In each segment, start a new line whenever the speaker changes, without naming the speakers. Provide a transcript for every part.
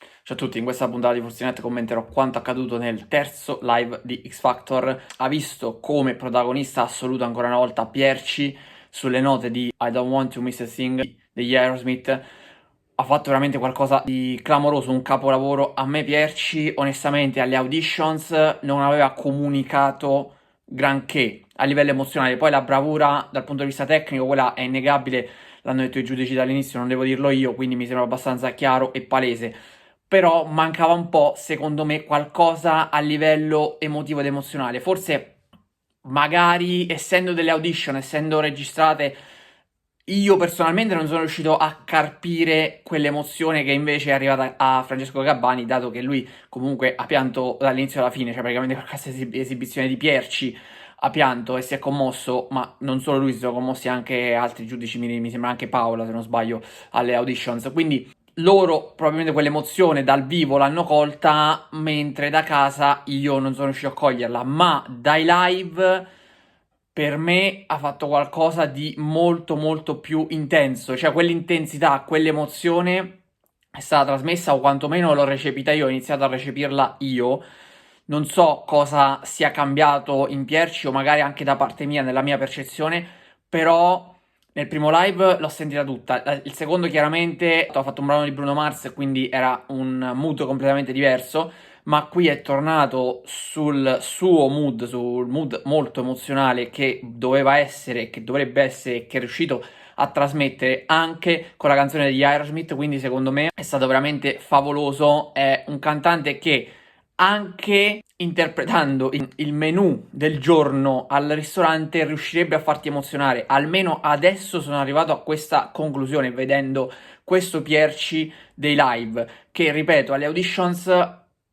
Ciao a tutti, in questa puntata di Forzinet commenterò quanto accaduto nel terzo live di X Factor. Ha visto come protagonista assoluto ancora una volta Pierci sulle note di I Don't Want to Miss a Thing degli Aerosmith. Ha fatto veramente qualcosa di clamoroso, un capolavoro. A me Pierci, onestamente, alle auditions non aveva comunicato granché a livello emozionale. Poi la bravura dal punto di vista tecnico, quella è innegabile, l'hanno detto i giudici dall'inizio, non devo dirlo io, quindi mi sembra abbastanza chiaro e palese. Però mancava un po', secondo me, qualcosa a livello emotivo ed emozionale. Forse, magari, essendo delle audition, essendo registrate, io personalmente non sono riuscito a carpire quell'emozione che invece è arrivata a Francesco Gabbani, dato che lui comunque ha pianto dall'inizio alla fine, cioè praticamente per questa esibizione di Pierci ha pianto e si è commosso, ma non solo lui, si sono commossi anche altri giudici, mi sembra anche Paola, se non sbaglio, alle auditions. Quindi loro probabilmente quell'emozione dal vivo l'hanno colta, mentre da casa io non sono riuscito a coglierla, ma dai live per me ha fatto qualcosa di molto molto più intenso, cioè quell'intensità, quell'emozione è stata trasmessa o quantomeno l'ho recepita io, ho iniziato a recepirla io. Non so cosa sia cambiato in Pierci o magari anche da parte mia nella mia percezione, però nel primo live l'ho sentita tutta. Il secondo chiaramente ho fatto un brano di Bruno Mars, quindi era un mood completamente diverso, ma qui è tornato sul suo mood, sul mood molto emozionale che doveva essere, che dovrebbe essere, che è riuscito a trasmettere anche con la canzone degli Aerosmith, quindi secondo me è stato veramente favoloso. È un cantante che anche interpretando il menù del giorno al ristorante riuscirebbe a farti emozionare. Almeno adesso sono arrivato a questa conclusione vedendo questo Pierci dei live, che ripeto, alle auditions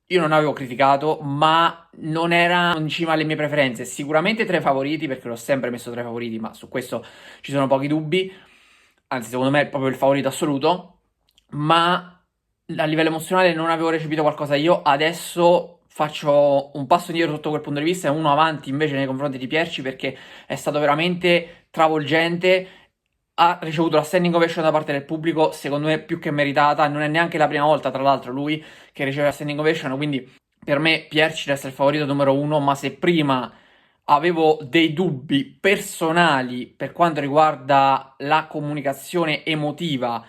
io non avevo criticato, ma non era in cima alle mie preferenze. Sicuramente tra i favoriti, perché l'ho sempre messo tra i favoriti, ma su questo ci sono pochi dubbi. Anzi, secondo me è proprio il favorito assoluto. Ma a livello emozionale non avevo recepito qualcosa io. Adesso faccio un passo indietro sotto quel punto di vista e uno avanti invece nei confronti di Pierci perché è stato veramente travolgente. Ha ricevuto la standing ovation da parte del pubblico, secondo me più che meritata. Non è neanche la prima volta, tra l'altro, lui che riceve la standing ovation. Quindi per me Pierci resta il favorito numero uno. Ma se prima avevo dei dubbi personali per quanto riguarda la comunicazione emotiva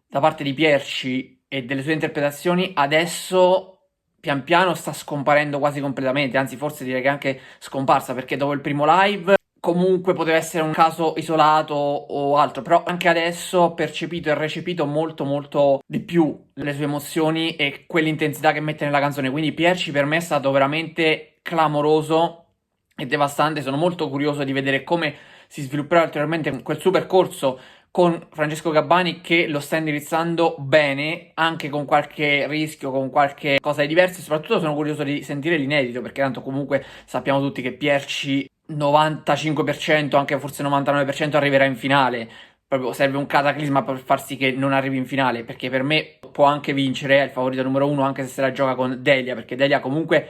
da parte di Pierci e delle sue interpretazioni, adesso pian piano sta scomparendo quasi completamente, anzi forse direi che è anche scomparsa perché dopo il primo live comunque poteva essere un caso isolato o altro, però anche adesso ho percepito e recepito molto molto di più le sue emozioni e quell'intensità che mette nella canzone, quindi Pierci per me è stato veramente clamoroso e devastante. Sono molto curioso di vedere come si svilupperà ulteriormente quel suo percorso con Francesco Gabbani che lo sta indirizzando bene, anche con qualche rischio, con qualche cosa di diverso e soprattutto sono curioso di sentire l'inedito perché tanto comunque sappiamo tutti che Pierci 95%, anche forse 99% arriverà in finale. Proprio serve un cataclisma per far sì che non arrivi in finale, perché per me può anche vincere, è il favorito numero uno, anche se se la gioca con Delia, perché Delia comunque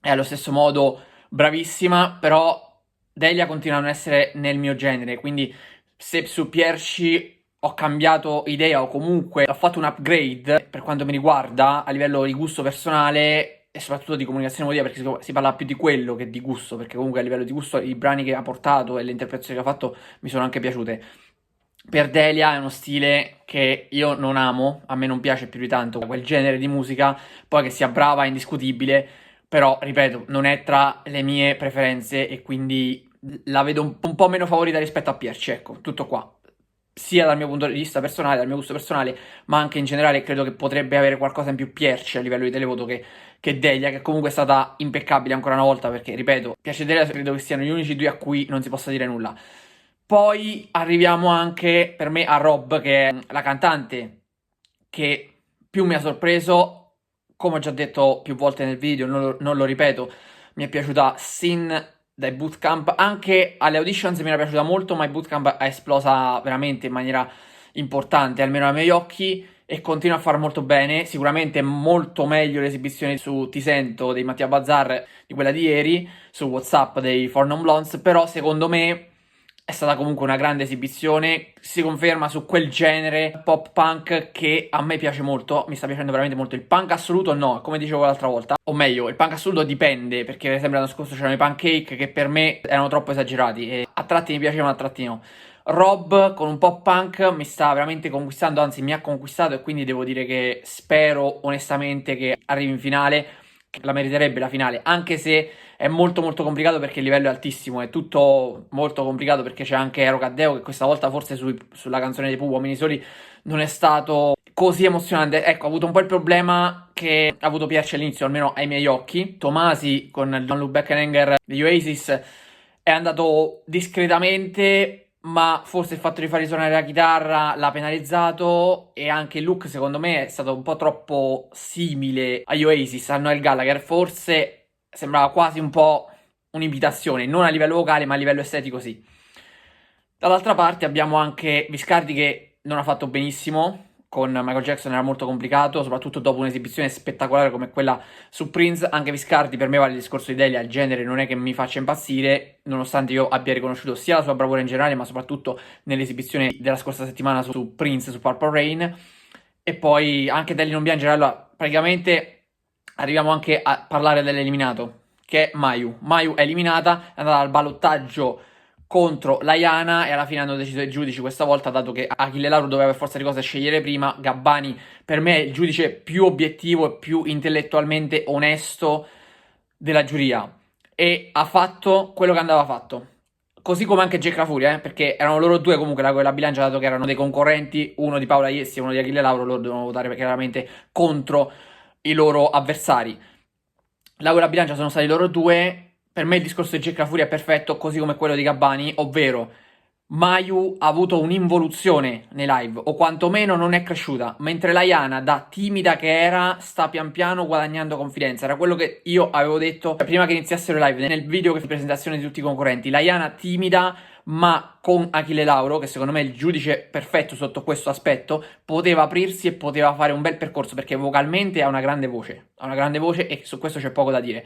è allo stesso modo bravissima, però Delia continua a non essere nel mio genere, quindi se su Pierci ho cambiato idea o comunque ho fatto un upgrade per quanto mi riguarda a livello di gusto personale e soprattutto di comunicazione emotiva, perché si parla più di quello che di gusto, perché comunque a livello di gusto i brani che ha portato e le interpretazioni che ha fatto mi sono anche piaciute. Per Delia è uno stile che io non amo, a me non piace più di tanto quel genere di musica, poi che sia brava è indiscutibile, però ripeto, non è tra le mie preferenze e quindi la vedo un po' meno favorita rispetto a Pierce, ecco, tutto qua. Sia dal mio punto di vista personale, dal mio gusto personale, ma anche in generale credo che potrebbe avere qualcosa in più Pierce a livello di televoto che Delia, che comunque è stata impeccabile ancora una volta, perché ripeto, Pierce e Delia credo che siano gli unici due a cui non si possa dire nulla. Poi arriviamo anche per me a Rob, che è la cantante che più mi ha sorpreso, come ho già detto più volte nel video, non lo ripeto, mi è piaciuta sin dai bootcamp, anche alle auditions mi era piaciuta molto, ma i bootcamp è esplosa veramente in maniera importante, almeno ai miei occhi, e continua a fare molto bene, sicuramente molto meglio l'esibizione su Ti Sento dei Mattia Bazzar di quella di ieri, su WhatsApp dei Four Non Blondes, però secondo me è stata comunque una grande esibizione, si conferma su quel genere pop punk che a me piace molto, mi sta piacendo veramente molto. Il punk assoluto no, come dicevo l'altra volta, o meglio, il punk assoluto dipende, perché per esempio l'anno scorso c'erano i Pancake che per me erano troppo esagerati e a tratti mi piacevano, a tratti no. Rob con un pop punk mi sta veramente conquistando, anzi mi ha conquistato, e quindi devo dire che spero onestamente che arrivi in finale, che la meriterebbe la finale, anche se è molto molto complicato perché il livello è altissimo, è tutto molto complicato perché c'è anche Ero Caddeo che questa volta forse sulla canzone dei Pooh, Uomini Soli, non è stato così emozionante. Ecco, ha avuto un po' il problema che ha avuto Pierce all'inizio, almeno ai miei occhi. Tomasi con Don't Look Back in Anger di Oasis è andato discretamente, ma forse il fatto di far risuonare la chitarra l'ha penalizzato, e anche il look secondo me è stato un po' troppo simile agli Oasis, a Noel Gallagher, forse sembrava quasi un po' un'imitazione, non a livello vocale ma a livello estetico sì. Dall'altra parte abbiamo anche Viscardi che non ha fatto benissimo, con Michael Jackson era molto complicato, soprattutto dopo un'esibizione spettacolare come quella su Prince. Anche Viscardi per me vale il discorso di Delia, il genere non è che mi faccia impazzire, nonostante io abbia riconosciuto sia la sua bravura in generale, ma soprattutto nell'esibizione della scorsa settimana su Prince, su Purple Rain. E poi anche Delia non piangere, allora praticamente arriviamo anche a parlare dell'eliminato, che è Mayu. Mayu è eliminata, è andata al ballottaggio contro Laiana e alla fine hanno deciso i giudici questa volta, dato che Achille Lauro doveva per forza di cose scegliere prima. Gabbani per me è il giudice più obiettivo e più intellettualmente onesto della giuria e ha fatto quello che andava fatto. Così come anche Jack La Furia, perché erano loro due comunque la bilancia, dato che erano dei concorrenti, uno di Paola Iessi e uno di Achille Lauro, loro dovevano votare chiaramente contro i loro avversari. La bilancia sono stati loro due. Per me il discorso di Jack La Furia è perfetto, così come quello di Gabbani, ovvero Mayu ha avuto un'involuzione nei live, o quantomeno non è cresciuta, mentre Laiana, da timida che era, sta pian piano guadagnando confidenza. Era quello che io avevo detto prima che iniziassero i live, nel video di presentazione di tutti i concorrenti. Laiana timida, ma con Achille Lauro, che secondo me è il giudice perfetto sotto questo aspetto, poteva aprirsi e poteva fare un bel percorso, perché vocalmente ha una grande voce e su questo c'è poco da dire.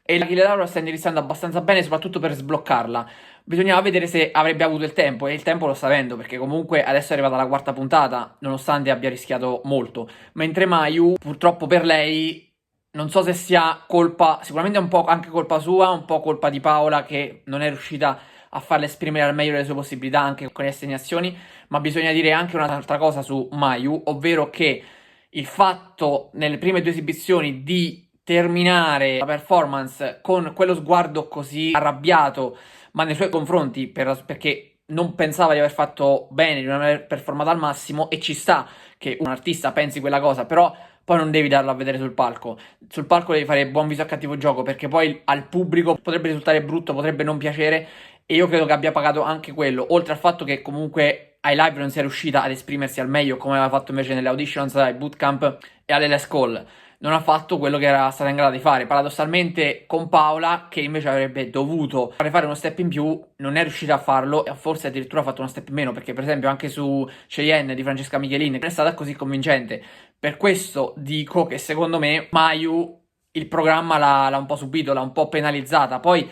E Achille Lauro sta indirizzando abbastanza bene, soprattutto per sbloccarla. Bisognava vedere se avrebbe avuto il tempo, e il tempo lo sta avendo, perché comunque adesso è arrivata la quarta puntata, nonostante abbia rischiato molto. Mentre Mayu, purtroppo per lei, non so se sia colpa, sicuramente è un po' anche colpa sua, un po' colpa di Paola, che non è riuscita a farle esprimere al meglio le sue possibilità anche con le assegnazioni, ma bisogna dire anche un'altra cosa su Mayu, ovvero che il fatto nelle prime due esibizioni di terminare la performance con quello sguardo così arrabbiato, ma nei suoi confronti, perché non pensava di aver fatto bene, di non aver performato al massimo, e ci sta che un artista pensi quella cosa, però poi non devi darlo a vedere sul palco. Sul palco devi fare buon viso a cattivo gioco, perché poi al pubblico potrebbe risultare brutto, potrebbe non piacere, e io credo che abbia pagato anche quello, oltre al fatto che comunque ai live non sia riuscita ad esprimersi al meglio come aveva fatto invece nelle auditions, ai bootcamp e alle Les Call. Non ha fatto quello che era stata in grado di fare. Paradossalmente con Paola, che invece avrebbe dovuto fare uno step in più, non è riuscita a farlo, e forse addirittura ha fatto uno step in meno, perché per esempio anche su Cheyenne di Francesca Michelin non è stata così convincente. Per questo dico che secondo me Mayu il programma l'ha un po' subito, l'ha un po' penalizzata. Poi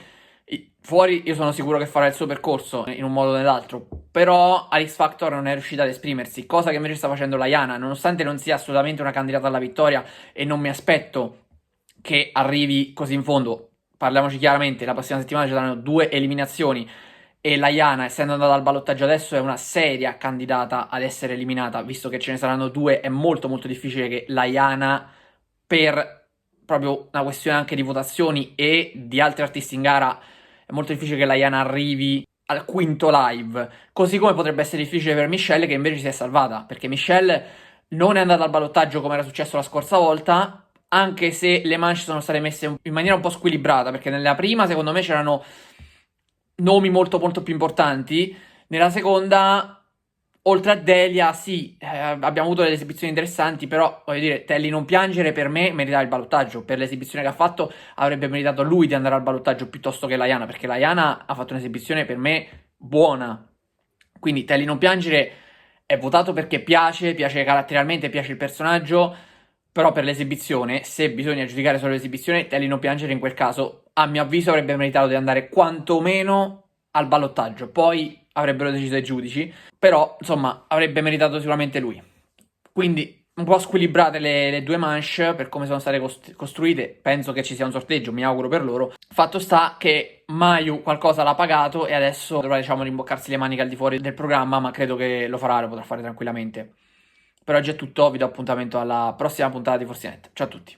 fuori io sono sicuro che farà il suo percorso in un modo o nell'altro, però a X Factor non è riuscita ad esprimersi, cosa che invece sta facendo Laiana, nonostante non sia assolutamente una candidata alla vittoria e non mi aspetto che arrivi così in fondo. Parliamoci chiaramente, la prossima settimana ci saranno 2 eliminazioni e Laiana, essendo andata al ballottaggio adesso, è una seria candidata ad essere eliminata. Visto che ce ne saranno 2, è molto molto difficile che Laiana, per proprio una questione anche di votazioni e di altri artisti in gara, è molto difficile che Laiana arrivi al quinto live. Così come potrebbe essere difficile per Michelle, che invece si è salvata, perché Michelle non è andata al ballottaggio come era successo la scorsa volta, anche se le manche sono state messe in maniera un po' squilibrata, perché nella prima secondo me c'erano nomi molto molto più importanti, nella seconda oltre a Delia, sì, abbiamo avuto delle esibizioni interessanti, però voglio dire, Telly non piangere per me meritava il ballottaggio. Per l'esibizione che ha fatto avrebbe meritato lui di andare al ballottaggio piuttosto che Laiana, perché Laiana ha fatto un'esibizione per me buona. Quindi Telly non piangere è votato perché piace caratterialmente, piace il personaggio, però per l'esibizione, se bisogna giudicare solo l'esibizione, Telly non piangere in quel caso, a mio avviso, avrebbe meritato di andare quantomeno al ballottaggio, poi avrebbero deciso i giudici, però insomma avrebbe meritato sicuramente lui. Quindi un po' squilibrate le due manche per come sono state costruite, penso che ci sia un sorteggio, mi auguro per loro. Fatto sta che Mayu qualcosa l'ha pagato e adesso dovrà, diciamo, rimboccarsi le maniche al di fuori del programma, ma credo che lo farà, lo potrà fare tranquillamente. Per oggi è tutto, vi do appuntamento alla prossima puntata di Forzinet. Ciao a tutti.